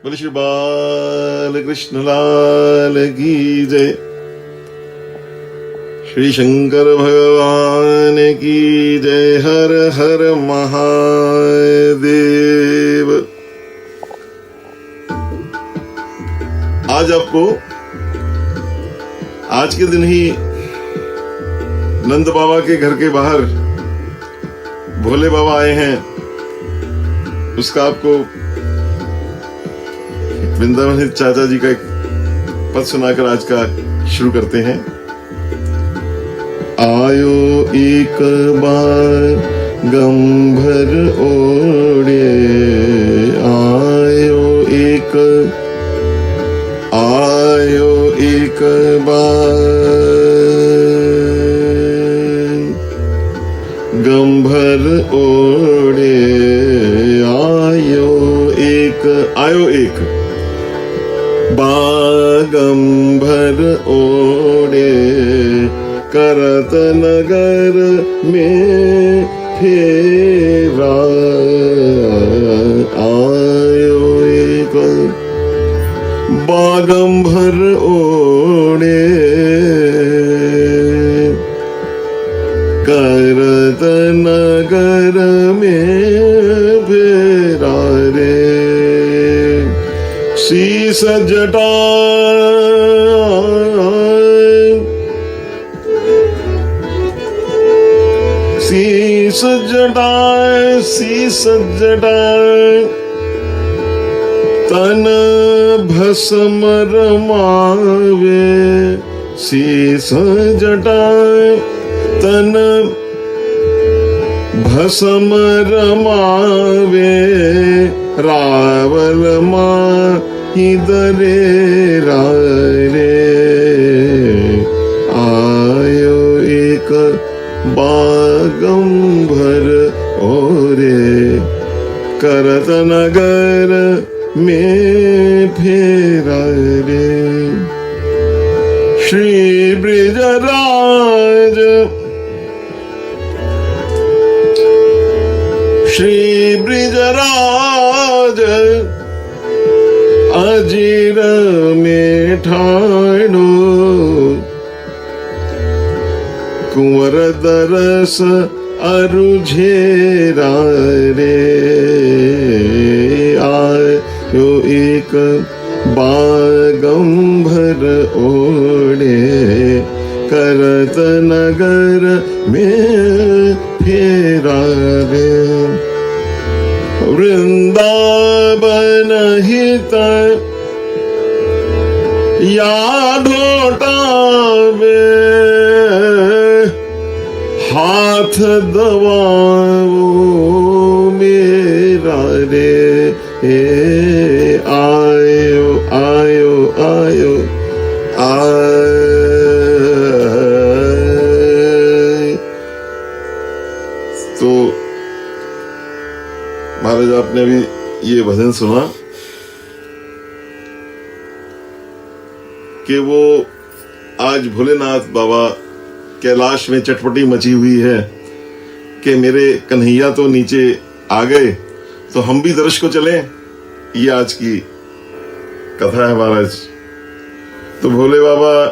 बोले श्री बाल कृष्ण लाल की जय। श्री शंकर भगवान की जय। हर हर महादेव। आज आपको आज के दिन ही नंद बाबा के घर के बाहर भोले बाबा आए हैं, उसका आपको वृंदावन चाचा जी का एक पद सुनाकर आज का शुरू करते हैं। आयो एक बार गंभर ओढ़े, आयो एक बार गंभर ओढ़े, आयो एक बागंभर ओढ़े, करत नगर में फेरा। आयो एक बागंभर ओढ़े, करत नगर में फेरा रे। शीस जटा शीस जटाए, तन भस्म रमावे। शीस जटाए, तन भस्म रमावे। रावल माहिदरे रे। आयो एक बागंभर ओरे, करत नगर में फेरा रे। श्री ब्रिजराज अजीर में ठाणो, कुंवर दरस अरुझेरा रे। आयो एक बागंभर ओढ़े, करत नगर में फेरा रे। वृंदावन हित यादोटावे, हाथ दबाओ मेरा रे। आयो तो महाराज आपने अभी ये भजन सुना कि वो आज भोलेनाथ बाबा कैलाश में चटपटी मची हुई है कि मेरे कन्हैया तो नीचे आ गए, तो हम भी दर्श को चलें। ये आज की कथा है महाराज। तो भोले बाबा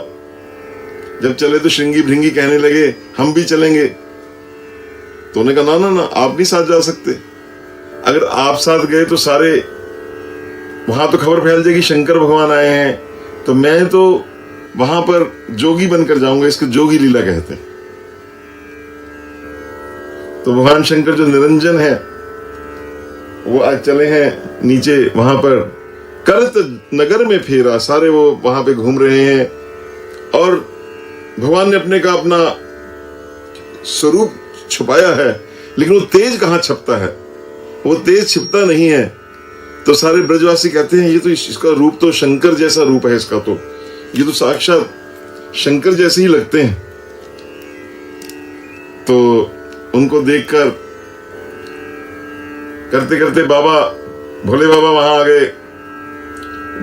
जब चले तो श्रृंगी भृंगी कहने लगे हम भी चलेंगे। तो उन्होंने कहा ना, आप नहीं साथ जा सकते। अगर आप साथ गए तो सारे वहां तो खबर फैल जाएगी शंकर भगवान आए हैं, तो मैं तो वहां पर जोगी बनकर जाऊंगा। इसको जोगी लीला कहते हैं। तो भगवान शंकर जो निरंजन है वो आज चले हैं नीचे, वहां पर करत नगर में फेरा। सारे वो वहां पे घूम रहे हैं और भगवान ने अपने का अपना स्वरूप छुपाया है, लेकिन वो तेज कहां छपता है, वो तेज छिपता नहीं है। तो सारे ब्रजवासी कहते हैं ये तो इसका रूप तो शंकर जैसा रूप है, इसका तो ये तो साक्षात शंकर जैसे ही लगते हैं। तो उनको देखकर करते करते बाबा भोले बाबा वहां आ गए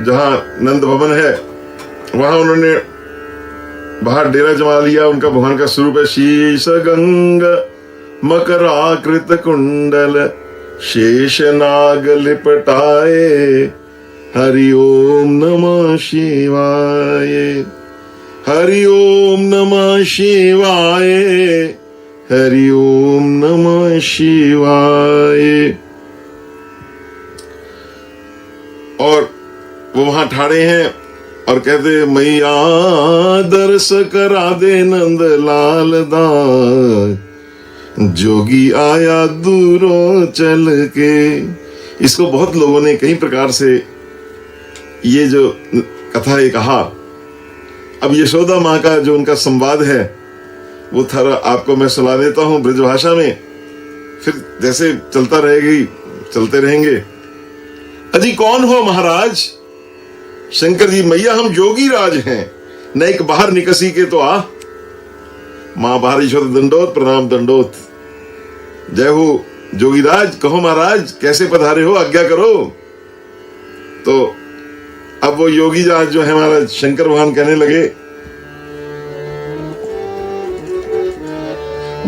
जहां नंद भवन है। वहां उन्होंने बाहर डेरा जमा लिया। उनका भगवान का स्वरूप है शीश गंग मकराकृत कुंडल शेष नाग लिपटाए हरि ओम नमः शिवाय, हरि ओम नमः शिवाय, हरि ओम नमः शिवाय। और वो वहां ठाड़े हैं और कहते मैया दर्श करा दे नंद लाल दा, जोगी आया दूरों चल के। इसको बहुत लोगों ने कई प्रकार से ये जो कथा है कहा। अब यशोदा माँ का जो उनका संवाद है वो थोड़ा आपको मैं सुना देता हूं ब्रजभाषा में, फिर जैसे चलते रहेंगे। अजी कौन हो महाराज? शंकर जी, मैया हम जोगी राज हैं, न एक बाहर निकसी के तो आ। मां बाहर यशोदा दंडोत, प्रणाम दंडोत। जय हो जोगीराज, कहो महाराज कैसे पधारे हो, आज्ञा करो। तो अब वो योगी राज जो है हमारा शंकर भगवान कहने लगे,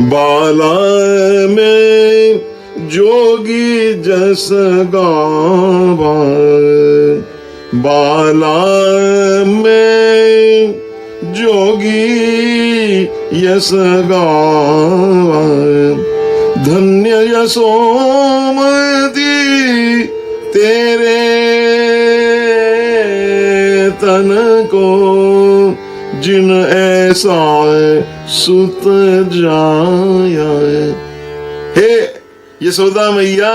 बाला में जोगी जस गावा, बाला में जोगी यस गावा, धन्य यशोमती तेरे तन को, जिन ऐसा सुत जाया। हे यशोदा मैया,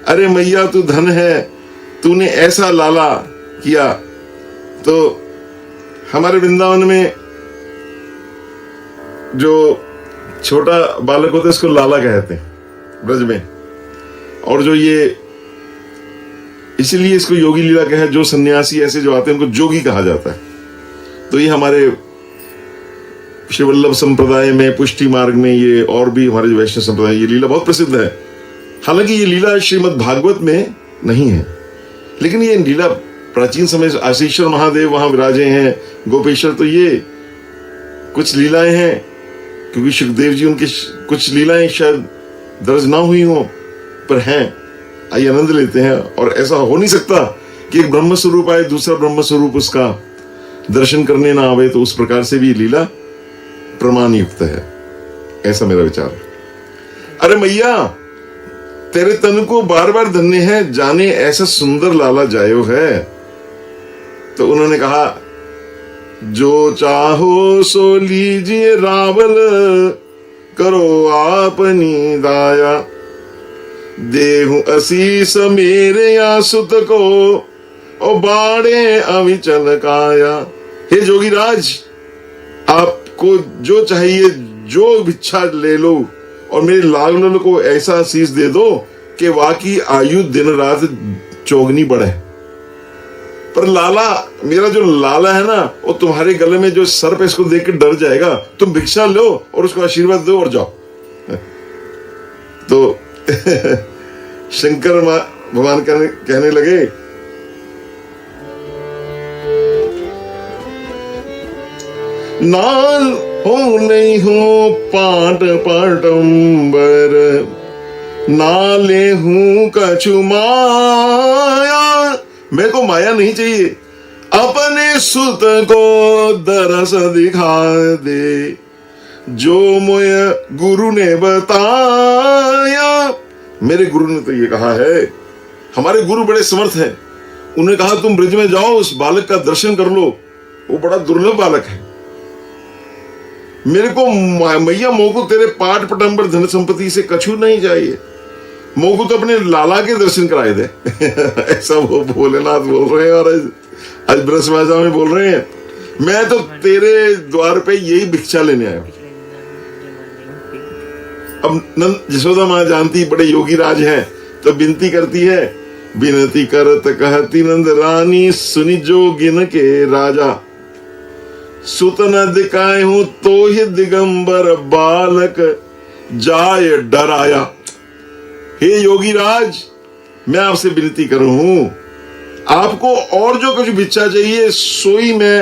अरे मैया तू धन है, तूने ऐसा लाला किया। तो हमारे वृंदावन में जो छोटा बालक होता है इसको लाला कहते हैं ब्रज में, और जो ये इसीलिए इसको योगी लीला कहा, जो सन्यासी ऐसे जो आते हैं उनको जोगी कहा जाता है। तो ये हमारे शिवल्लभ संप्रदाय में, पुष्टि मार्ग में, ये और भी हमारे वैष्णव संप्रदाय ये लीला बहुत प्रसिद्ध है। हालांकि ये लीला श्रीमद् भागवत में नहीं है, लेकिन ये लीला प्राचीन समय से आशीश्वर महादेव वहां विराजे हैं, गोपेश्वर। तो ये कुछ लीलाएं हैं, क्योंकि सुखदेव जी उनकी कुछ लीलाएं शायद दर्ज ना हुई हो, पर हैं। आइए आनंद लेते हैं। और ऐसा हो नहीं सकता कि एक ब्रह्म स्वरूप आए, दूसरा ब्रह्म स्वरूप उसका दर्शन करने ना आवे। तो उस प्रकार से भी लीला प्रमाण युक्त है, ऐसा मेरा विचार। अरे मैया तेरे तन को बार बार धन्य है, जाने ऐसा सुंदर लाला जायो है। तो उन्होंने कहा, जो चाहो सो लीजिए रावल, करो आपनी दाया, देहु असीस मेरे या सुत को, ओ बाड़े अविचल काया। हे जोगीराज, आपको जो चाहिए, जो इच्छा ले लो, और मेरे लाल को ऐसा आशीष दे दो कि वाकई आयु दिन रात चौगनी बढ़े। पर लाला, मेरा जो लाला है ना, वो तुम्हारे गले में जो सर्प है इसको देख के डर जाएगा। तुम भिक्षा लो और उसको आशीर्वाद दो और जाओ। तो शंकर भगवान कहने लगे, नाल हो नहीं हो पाट पाटंबर, नाले हूं कछु माया। मेरे को माया नहीं चाहिए, अपने सुत को दरस दिखा दे, जो मुझे गुरु ने बताया। मेरे गुरु ने तो ये कहा है, हमारे गुरु बड़े समर्थ हैं। उन्होंने कहा तुम ब्रज में जाओ, उस बालक का दर्शन कर लो, वो बड़ा दुर्लभ बालक है। मेरे को मैया मोको तेरे पाठ पटंबर धन संपत्ति से कछु नहीं चाहिए, मोको तो अपने लाला के दर्शन कराए दे। ऐसा वो भोलेनाथ बोल रहे हैं, और आज ब्रजभाषा में बोल रहे हैं, मैं तो तेरे द्वार पे यही भिक्षा लेने आया। अब नंद यशोदा माँ जानती बड़े योगी राज हैं, तो विनती करती है, विनती करत कहती नंद रानी, सुनी जोगिन के राजा, सुत न दिखाए हूं तो ही दिगंबर बालक जाय डराया। हे योगी राज, मैं आपसे विनती करूं हूं, आपको और जो कुछ भिक्षा चाहिए सोई मैं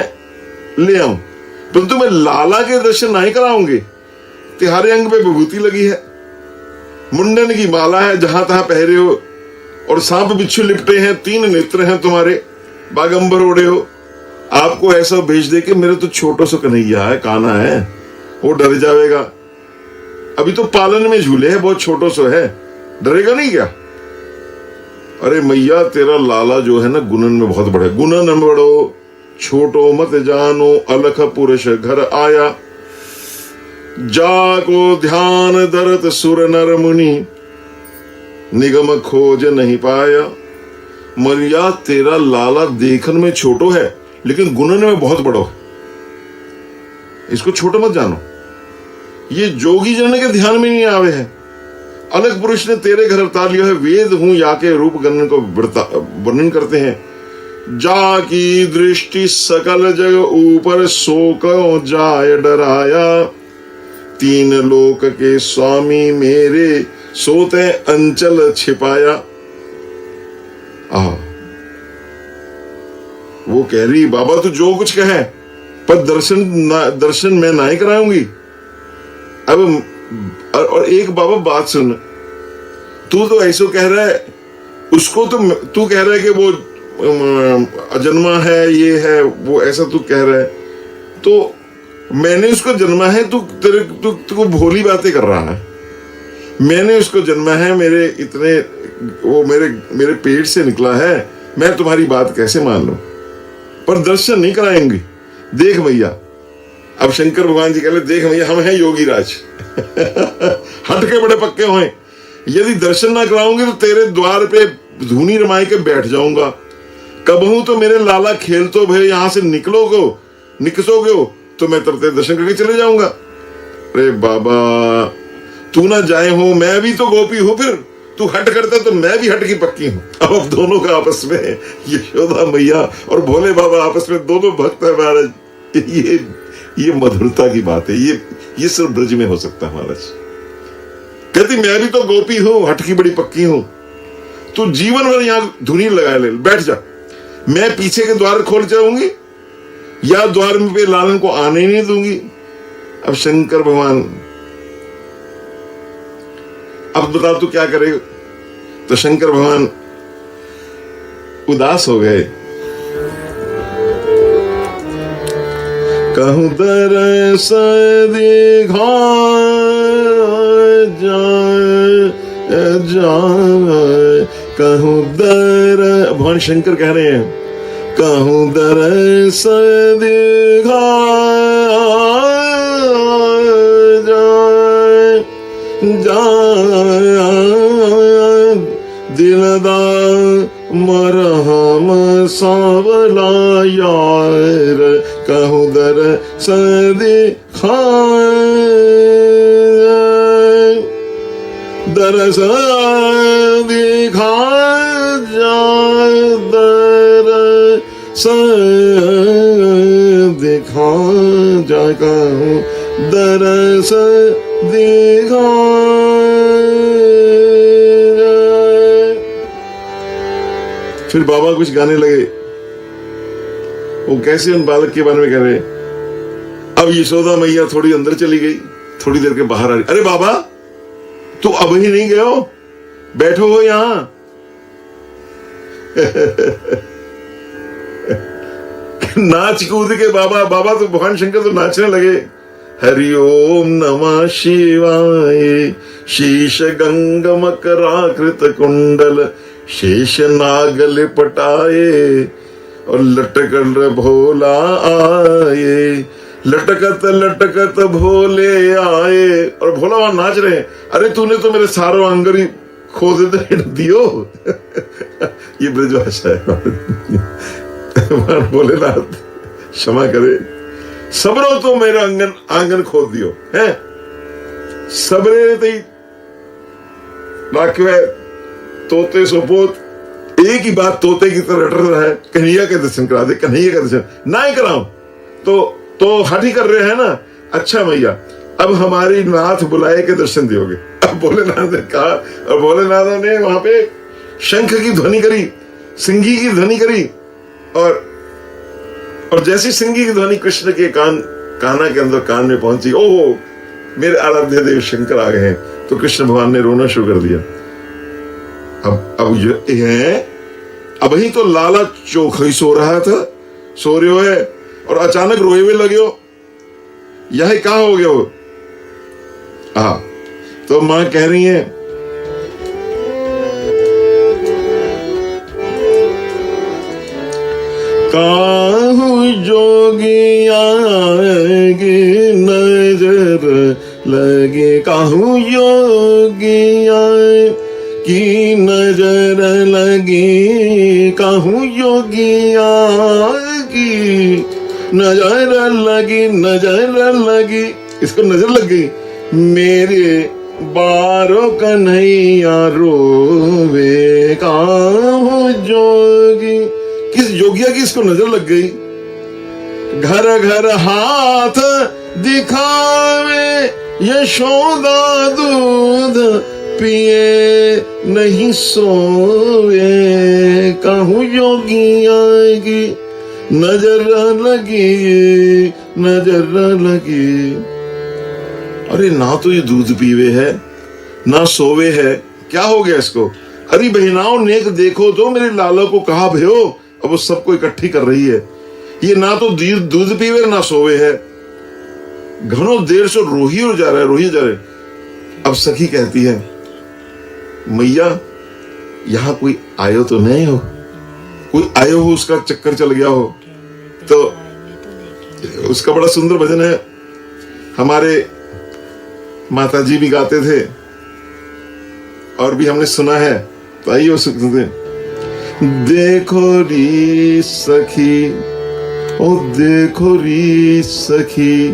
ले आऊं, परंतु मैं लाला के दर्शन नहीं कराऊंगी। तुम्हारे अंग पे विभूति लगी है, मुंडन की माला है, जहां तहां पहरे हो, और सांप बिच्छू लिपटे हैं, 3 नेत्र हैं तुम्हारे, बागंबर ओढ़े हो, आपको ऐसा भेज दे कि मेरे तो छोटो सो कन्हैया है, काना है, वो डर जाएगा, अभी तो पालन में झूले है, बहुत छोटो सो है, डरेगा नहीं क्या? अरे मैया तेरा लाला जो है ना गुणन में बहुत बड़ा है। गुणन बड़ो छोटो मत जानो, अलख पुरुष घर आया, जाको ध्यान दरत सुर नर मुनि, निगम खोज नहीं पाया। मैया तेरा लाला देखन में छोटो है लेकिन गुणन में बहुत बड़ो है, इसको छोटो मत जानो। ये जोगी जन के ध्यान में नहीं आवे है। अलग पुरुष ने तेरे घर अवतार लिया है, वेद हूं या के रूप गणन को वर्णन करते हैं। जा की दृष्टि सकल जग ऊपर, शोक जाय डराया, तीन लोक के स्वामी मेरे, सोते अंचल छिपाया। वो कह रही बाबा तू जो कुछ कहे पर दर्शन मैं ना ही कराऊंगी। अब और एक बाबा बात सुन, तू तो ऐसा कह रहा है, उसको तो तू कह रहा है कि वो अजन्मा है, ये है वो, ऐसा तू कह रहा है, तो मैंने उसको जन्मा है, तू भोली बातें कर रहा है। मैंने उसको जन्मा है, मेरे इतने वो मेरे पेट से निकला है, मैं तुम्हारी बात कैसे मान लूं? पर दर्शन नहीं कराएंगी। देख भैया, अब शंकर भगवान जी कह रहे देख भैया हम हैं योगी राज हट के बड़े पक्के हुए, यदि दर्शन ना कराऊंगी तो तेरे द्वार पे धूनी रमाई के बैठ जाऊंगा। कबहू तो मेरे लाला खेल तो भैया यहां से निकसोगे हो तो मैं तेरे दर्शन करके चले जाऊंगा। अरे बाबा तू ना जाए हो, मैं भी तो गोपी हूं, फिर तू हट करता तो मैं भी हट की पक्की हूं। अब दोनों का आपस में, यशोदा मैया और भोले बाबा आपस में दोनों भक्त है महाराज। ये मधुरता की बात है, ये सिर्फ ब्रज में हो सकता है महाराज। कहती मैं भी तो गोपी हूं, हट की बड़ी पक्की हूं, तू जीवन भर यहां धुनी लगा ले, बैठ जा, मैं पीछे के द्वार खोल जाऊंगी या द्वार में पे लालन को आने नहीं दूंगी। अब शंकर भगवान, अब बता तू क्या करेगा? तो शंकर भगवान उदास हो गए। कहूं दरस दिखा जाए, कहूं भगवान शंकर कह रहे हैं, कहूं दरस दिखा दिलदार मरहम सावला यार, कहूं दरस दिखा दरस दिखा जाए, दरस दिखा जाए, कहूं दरस दिखा। फिर बाबा कुछ गाने लगे, वो कैसे उन बालक के बारे में कह रहे। अब यशोदा मैया थोड़ी अंदर चली गई, थोड़ी देर के बाहर आ रही, अरे बाबा तू अब ही नहीं गए हो, बैठो हो यहां। नाच कूद के बाबा तो भगवान शंकर तो नाचने लगे। हरि ओम नमः शिवाय, शीश गंग मकराकृत कुंडल, शेष नागल पटाए, और लटकल भोला आए, लटकत लटकत भोले आए। और भोला वहां नाच रहे हैं, अरे तूने तो मेरे सारो अंगरी खोद दियो। ये ब्रजभाषा है। भोलेनाथ क्षमा करे, सबरो तो मेरा आंगन खोद दियो है, सबरे तई राखवे तोते सोपोत। एक ही बात तोते की तरह रट रहा है, कन्हैया के दर्शन करा दे, कन्हैया का दर्शन ना ही कराऊं तो हट ही कर रहे हैं ना। अच्छा भैया अब हमारी नाथ बुलाए के दर्शन दियोगे। अब भोलेनाथ ने कहा, और भोलेनाथ ने वहां पे शंख की ध्वनि करी, सिंगी की ध्वनि करी, और जैसी सिंगी की ध्वनि कृष्ण के काना के अंदर कान में पहुंची, ओहो मेरे आराध्य देव शंकर आ गए हैं, तो कृष्ण भगवान ने रोना शुरू कर दिया। अब ये है अभी तो लाला चोखा ही सो रहा था, सो रहे हो है और अचानक रोए हुए लगे हो, यही कहा हो गया हो। हाँ, तो मां कह रही है काहू जोगिया की नजर लगे, काहू योगिया की नजर लगी, काहू योगिया की नजर लगी, नजर लगी, इसको नजर लग गई, मेरे बारो कन्हैया रोवे, काहू जोगी, किस योगिया की इसको नजर लग गई। घर घर हाथ दिखावे, यशोदा दूध पिए नहीं सोवे, कहूँ योगिया की नजर लगी, नजर लगी। अरे ना तो ये दूध पीवे है ना सोवे है, क्या हो गया इसको। अरे बहनाओं नेक देखो तो मेरे लाला को कहा भयो, अब वो सबको इकट्ठी कर रही है। ये ना तो दूध पीवे ना सोवे है, घणो देर से रोही हो जा रहा है, रोही जा रहे। अब सखी कहती है मैया यहां कोई आयो तो नहीं हो, कोई आयो हो उसका चक्कर चल गया हो। तो उसका बड़ा सुंदर भजन है, हमारे माता जी भी गाते थे और भी हमने सुना है, तो आइए सुनते। देखो री सखी, ओ देखो री सखी,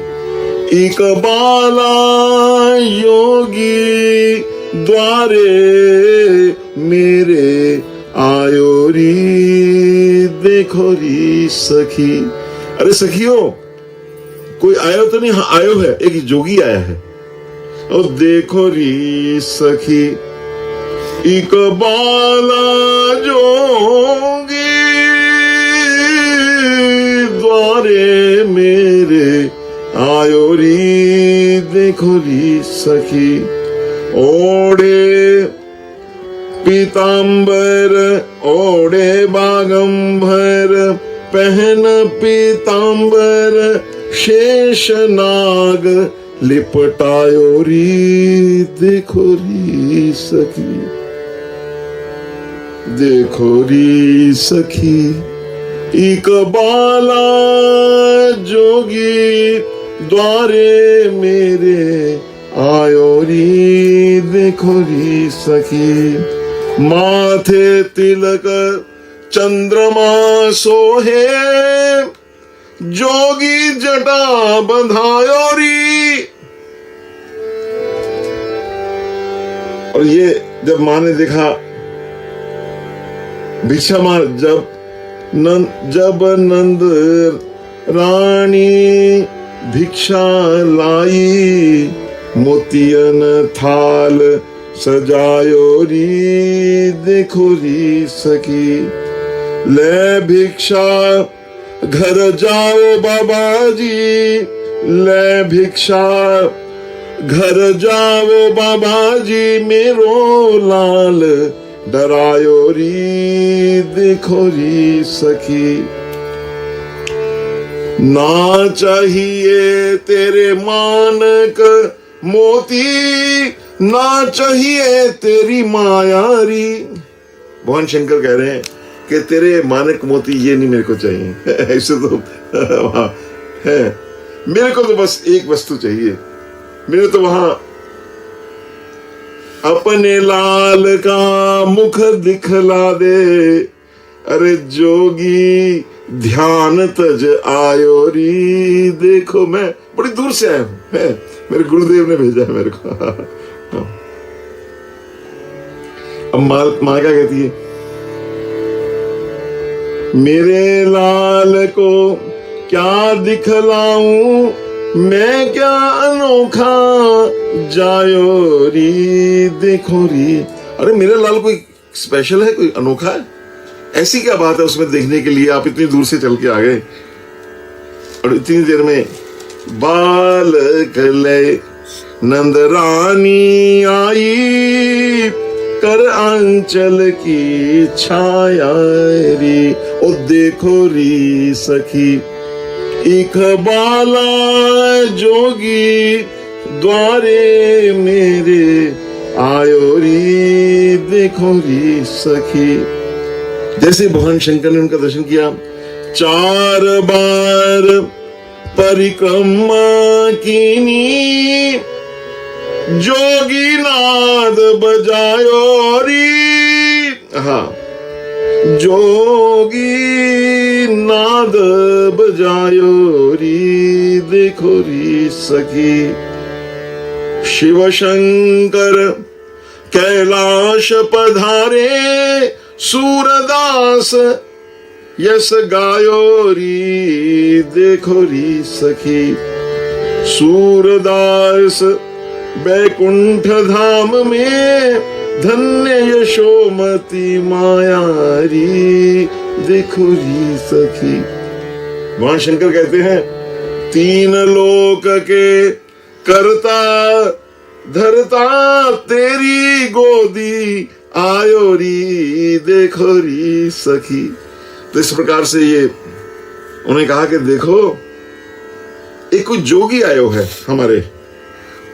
एक बाला योगी द्वारे मेरे आयो री, देखो री सखी। अरे सखियों कोई आयो तो नहीं, हाँ आयो है, एक जोगी आया है। और देखो री सखी एक बाला जोगी द्वारे मेरे आयो री, देखो री सखी। ओढ़े पीतांबर ओढ़े बागंबर, पहन पीतांबर शेष नाग लिपटायो री, देखो री सखी, देखो री सखी। एक बाला जोगी द्वारे मेरे आयो री, देखो री सखी। माथे तिलक चंद्रमा सोहे, जोगी जटा बंधायो री। और ये जब मां ने देखा भिक्षा मार, जब नंद रानी भिक्षा लाई, मोतियन थाल सजायो री, देखो री सखी। ले भिक्षा घर जाओ बाबा जी, ले भिक्षा घर जाओ बाबा जी, मेरो लाल डरायो री, देखो री सखी। ना चाहिए तेरे मानक मोती, ना चाहिए तेरी मायारी। भगवान शंकर कह रहे हैं कि तेरे मानक मोती ये नहीं मेरे को चाहिए ऐसे तो है, मेरे को तो बस एक वस्तु चाहिए, मेरे तो वहां अपने लाल का मुख दिखला दे। अरे जोगी ध्यान तज आयो री, देखो मैं बड़ी दूर से आया हूं, मेरे गुरुदेव ने भेजा है मेरे को। अब मां क्या कहती है, मेरे लाल को क्या दिखलाऊं मैं, क्या अनोखा जायो री, देखो री। अरे मेरे लाल कोई स्पेशल है, कोई अनोखा है, ऐसी क्या बात है उसमें देखने के लिए आप इतनी दूर से चल के आ गए। और इतनी देर में बालक ले नंद रानी आई, कर आंचल की छाया री, ओ देखो री सखी एक बाला जोगी द्वारे मेरे आयो री, देखो री सखी। जैसे भगवान शंकर ने उनका दर्शन किया, 4 बार परिक्रमा कीनी, जोगी नाद बजायो री, हाँ जोगी नाद बजायो री, देखो री सखी। शिव शंकर कैलाश पधारे, सूरदास यस गायो री, देखो री सखी। सूरदास बैकुंठ धाम में, धन्य यशोमती माया री, देखो री सखी। भगवान शंकर कहते हैं 3 लोक के करता धरता, तेरी गोदी आयो री, देखो री सखी। तो इस प्रकार से ये उन्हें कहा कि देखो एक कोई जोगी आयो है हमारे,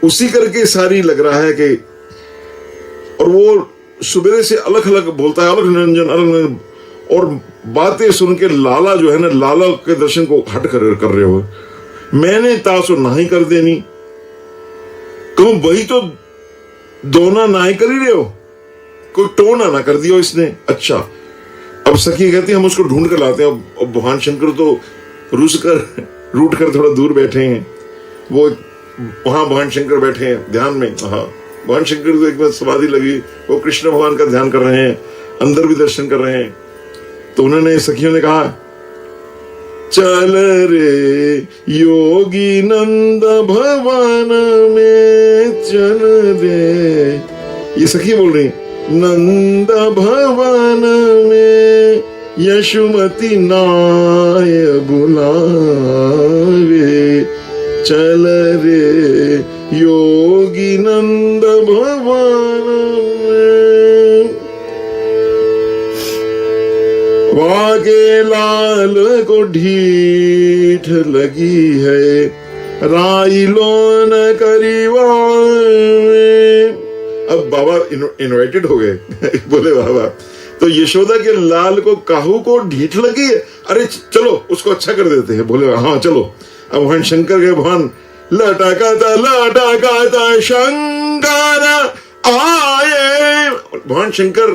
उसी करके सारी लग रहा है कि, और वो सुबह से अलग अलग बोलता है, अलग निरंजन अलग, और बातें सुन के लाला जो है ना, लाला के दर्शन को हट कर रहे हो। मैंने तासो नाही कर देनी, कहूं वही तो दोना नाई कर ही रहे हो, कोई टोना ना कर दियो इसने। अच्छा, अब सखी कहती हम उसको ढूंढ कर लाते हैं। अब भगवान शंकर तो रूठ कर थोड़ा दूर बैठे हैं, वो वहां भगवान शंकर बैठे हैं ध्यान में। हाँ, भगवान शंकर को एक बार समाधि लगी, वो कृष्ण भगवान का ध्यान कर रहे हैं, अंदर भी दर्शन कर रहे हैं। तो उन्होंने सखियों ने कहा, चल रे योगी नंद भवन में चल रे, ये सखी बोल रही, नंद भवन में यशोमती नाय बुलावे, चल रे योगी नंद भवन में। वागे लाल को ढीठ लगी है, राई लोन करीवा। अब बाबा इनवाइटेड हो गए बोले बाबा, तो यशोदा के लाल को काहू को ढीठ लगी है, अरे चलो उसको अच्छा कर देते हैं। बोले हाँ चलो। अब भगवान शंकर के भगवान लटकाता शंकर आए, भगवान शंकर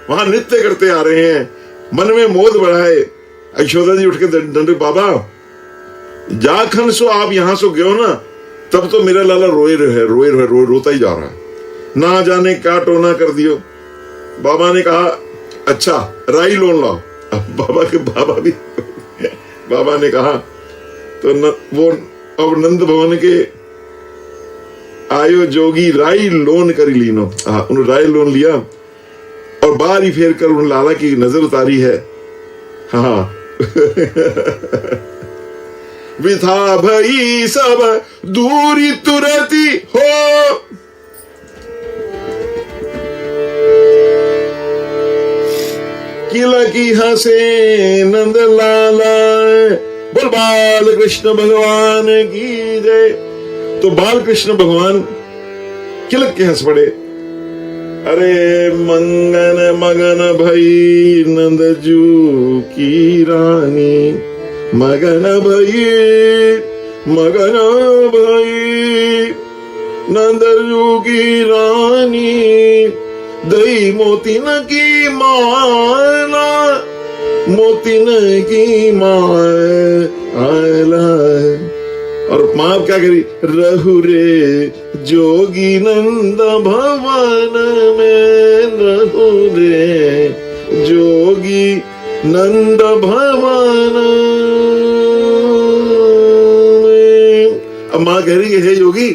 वहां नृत्य करते आ रहे हैं, मन में मोद बढ़ाए। यशोदा जी उठ के दंड, बाबा जाखन सो आप यहां सो गयो ना, तब तो मेरा लाला रोता ही जा रहा है, ना जाने क्या टोना कर दियो। बाबा ने कहा अच्छा राई लोन लाओ। अब बाबा ने कहा तो वो अब नंद भवन के आयो जोगी राई लोन करी लीनो। उन्होंने राई लोन लिया और बारी फेर कर उन लाला की नजर उतारी है। हाँ विथा भई सब दूरी तुरती हो, किलकी हसे नंद लाला, बोल बाल कृष्ण भगवान की जय। तो बाल कृष्ण भगवान किलक के हंस पड़े। अरे मंगन मगन भई नंदजू की रानी, मगन भई नंदजू की रानी, दई मोतिन की माला, मोतिन की माला। और माँ क्या करी, रहु रे जोगी नंद भवन में, रहु रे जोगी नंद भवन में। अब माँ कह रही है हे योगी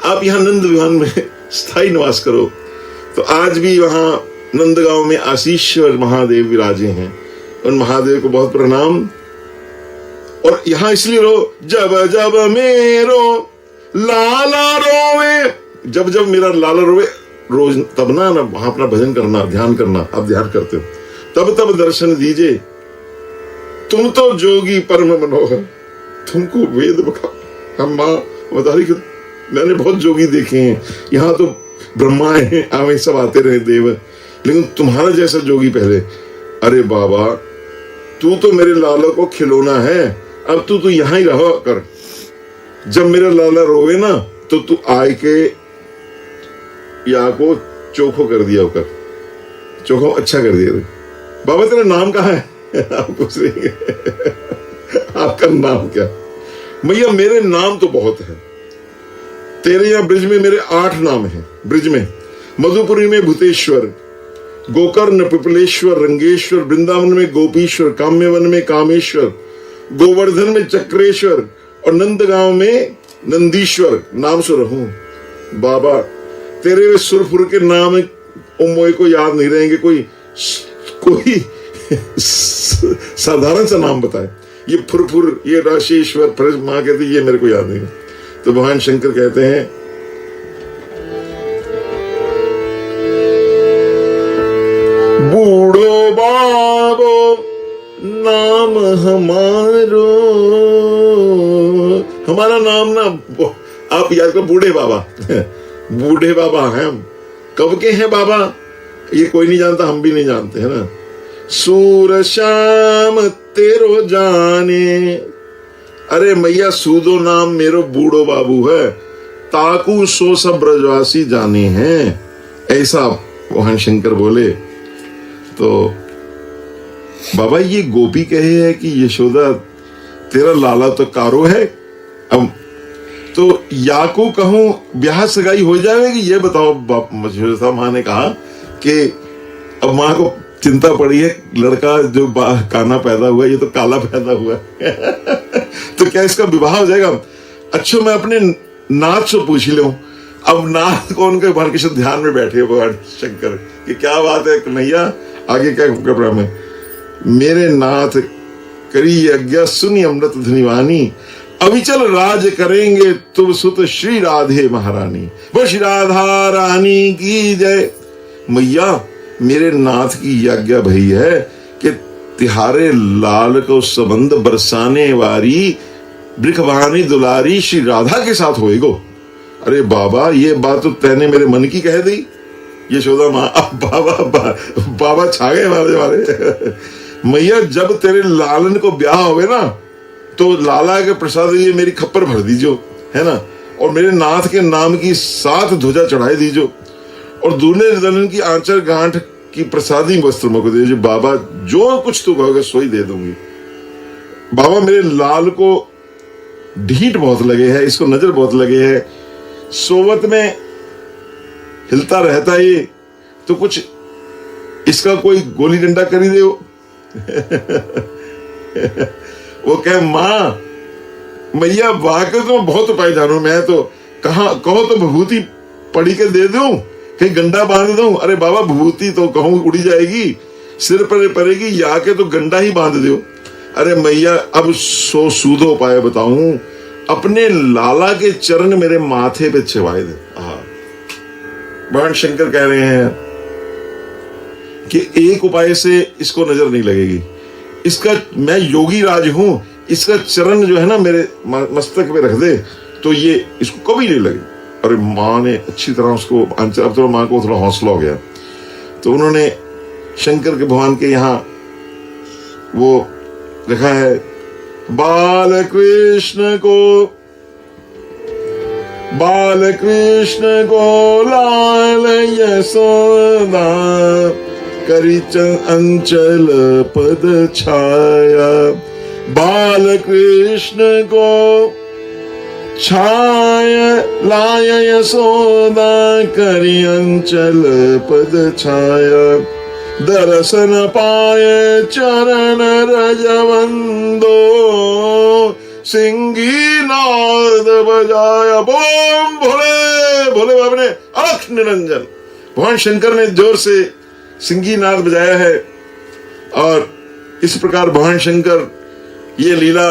आप यहाँ नंद भवन में स्थायी निवास करो। तो आज भी वहां नंदगांव में आशीश्वर महादेव विराजे हैं, उन महादेव को बहुत प्रणाम। और यहां इसलिए रो, जब जब मेरो लाला रोवे, जब जब मेरा लाला रोवे, रोज तब ना वहां अपना भजन करना, ध्यान करना, आप ध्यान करते हो, तब तब दर्शन दीजिए, तुम तो जोगी परम मनोहर, तुमको वेद बखा। हम माँ बता रही कि मैंने बहुत जोगी देखे हैं, यहाँ तो ब्रह्मा है, आवे सब आते रहे देव, लेकिन तुम्हारा जैसा जोगी पहले। अरे बाबा, तू तो मेरे लाला को खिलौना है, अब तू तो यहां ही रहो कर, जब मेरा लाला रोवे ना तो तू आए के यहाँ को चोखो कर दिया होकर, चोखो अच्छा कर दिया। बाबा तेरा नाम कहाँ है? आप पूछ रही है आपका नाम क्या? भैया मेरे नाम तो बहुत है, तेरे यहाँ ब्रिज में मेरे 8 नाम हैं। ब्रिज में मधुपुरी में भूतेश्वर, गोकर्ण पिपलेश्वर, रंगेश्वर, वृंदावन में गोपीश्वर, काम्यवन में कामेश्वर, गोवर्धन में चक्रेश्वर और नंदगांव में नंदीश्वर नाम से रहूं। बाबा तेरे वे सुरपुर के नाम मोए को याद नहीं रहेंगे, कोई साधारण सा नाम बताए, ये फुरफुर, ये राशेश्वर, मां कहती ये मेरे को याद नहीं। तो भगवान शंकर कहते हैं बूढ़ो बाबो नाम हमारो, हमारा नाम ना आप याद करो, बूढ़े बाबा बूढ़े बाबा हैं हम। कब के हैं बाबा ये कोई नहीं जानता, हम भी नहीं जानते, है ना। सूर श्याम तेरो जाने, अरे मैया सूदो नाम मेरो बूढ़ो बाबू है, ताकू सो सब ब्रजवासी जाने हैं, ऐसा भगवान शंकर बोले। तो बाबा ये गोपी कहे है कि यशोदा तेरा लाला तो कारो है, अब तो या को कहूं ब्याह सगाई हो जाएगी, ये बताओ। यशोदा माँ ने कहा कि अब माँ को चिंता पड़ी है, लड़का जो काना पैदा हुआ ये तो काला पैदा हुआ तो क्या इसका विवाह हो जाएगा? अच्छा मैं अपने नाथ से पूछ लूं। अब नाथ को उनके भगवान कृष्ण ध्यान में बैठे भगवान शंकर कि क्या बात है कन्हैया, आगे क्या कपड़ा में, मेरे नाथ करी आज्ञा सुनी अमृत धनिवानी, अविचल राज करेंगे तुम सुत श्री राधे महारानी, वो श्री राधा रानी की जय। मैया मेरे नाथ की आज्ञा भई है कि तिहारे लाल को संबंध बरसाने वाली ब्रिखवानी दुलारी श्री राधा के साथ होएगो। अरे बाबा ये बात तो तैने मेरे मन की कह दी यशोदा माँ। अब बाबा छा गए हमारे मैया जब तेरे लालन को ब्याह होवे ना तो लाला के प्रसाद ये मेरी खप्पर भर दीजो, है ना, और मेरे नाथ के नाम की 7 ध्वजा चढ़ाई दीजो, और दूल्हे दुल्हन की आंचल गांठ की प्रसादी वस्त्र मुझको दीजिए। बाबा जो कुछ तू कहोगे सोई दे दूंगी। बाबा मेरे लाल को ढीठ बहुत लगे है, इसको नजर बहुत लगे है, सोवत में हिलता रहता है ये, तो कुछ इसका कोई गोली डंडा कर ही दो वो कहे मां मैया वाकई तो बहुत उपाय जानू, मैं तो कहो तो विभूति पड़ी के दे दूं, कहीं गंडा बांध दूं। अरे बाबा विभूति तो कहूं उड़ी जाएगी, सिर पर पड़ेगी, या के तो गंडा ही बांध दो। अरे मैया अब सो सूदो उपाय बताऊं, अपने लाला के चरण मेरे माथे पे छिवाए दे। भगवान शंकर कह रहे हैं कि एक उपाय से इसको नजर नहीं लगेगी, इसका मैं योगी राज हूं, इसका चरण जो है ना मेरे मस्तक पे रख दे तो ये इसको कभी नहीं लगे। अरे माँ ने अच्छी तरह उसको, अब तो माँ को थोड़ा हौसला हो गया, तो उन्होंने शंकर के भगवान के यहाँ वो लिखा है बाल कृष्ण को लाल यशोदा करी अंचल पद छाया, बाल कृष्ण को छाया लाय यशोदा करी अंचल पद छाया, दर्शन पाय चरण रजवंदो सिंगी नाद बजाया। बोम भोले भोले बाबा ने अलख निरंजन, भगवान शंकर ने जोर से सिंगी नाद बजाया है। और इस प्रकार भगवान शंकर ये लीला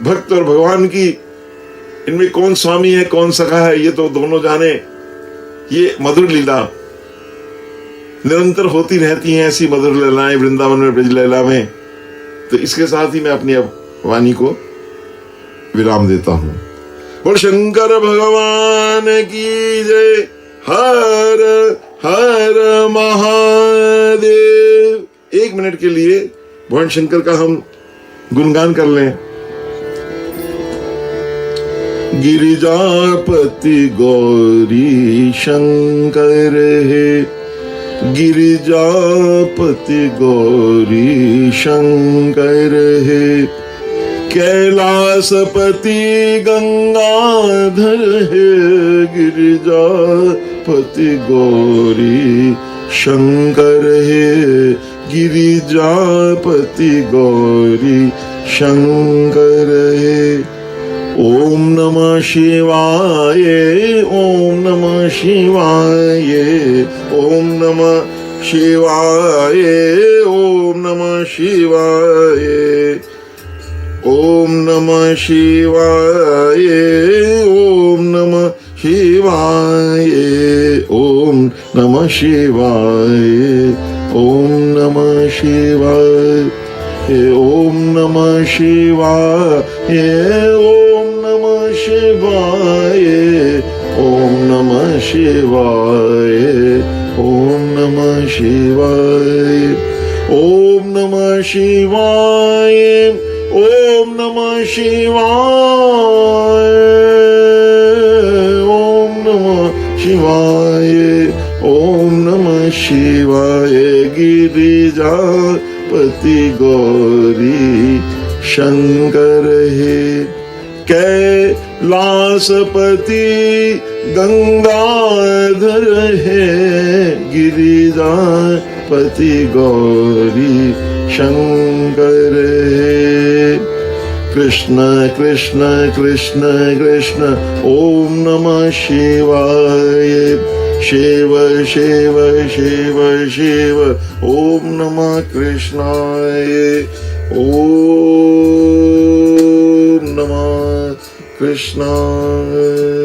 भक्त और भगवान की, इनमें कौन स्वामी है कौन सखा है ये तो दोनों जाने, ये मधुर लीला निरंतर होती रहती हैं, ऐसी मधुर लीलाएं वृंदावन में, ब्रज लीला में। तो इसके साथ ही मैं अपनी अब वाणी को विराम देता हूं। बोल शंकर भगवान की जय। हर हर महादेव। 1 मिनट के लिए भगवान शंकर का हम गुणगान कर लें। गिरिजापति गौरी शंकर है, गिरिजापति गौरी शंकर है, कैलासपति गंगाधर है, गिरिजापति गौरी शंकर है, गिरिजापति गौरी शंकर है। ओम नमः शिवाय, ओम नमः शिवाय, ओम नमः शिवाय, ओम नमः शिवाय, ओम नमः शिवाय, ओम नमः शिवाय, ओम नमः शिवाय, ओम नमः शिवाय, ओम नमः शिवाय, ओम नमः शिवाय, ओम नमः शिवाय, ओम नमः शिवाय, ओम नमः शिवाय, ओम नमः शिवाय, ओम नमः शिवाय, ओम नमः शिवाय। गिरिजापति गौरी शंकर है, कैलासपति गंगाधर है, गिरिजापति गौरी शंकर है। कृष्ण कृष्ण कृष्ण कृष्ण ओम नमः शिवाय, शिव शिव शिव शिव ओम नमः कृष्णाय, ओम नमः कृष्णाय।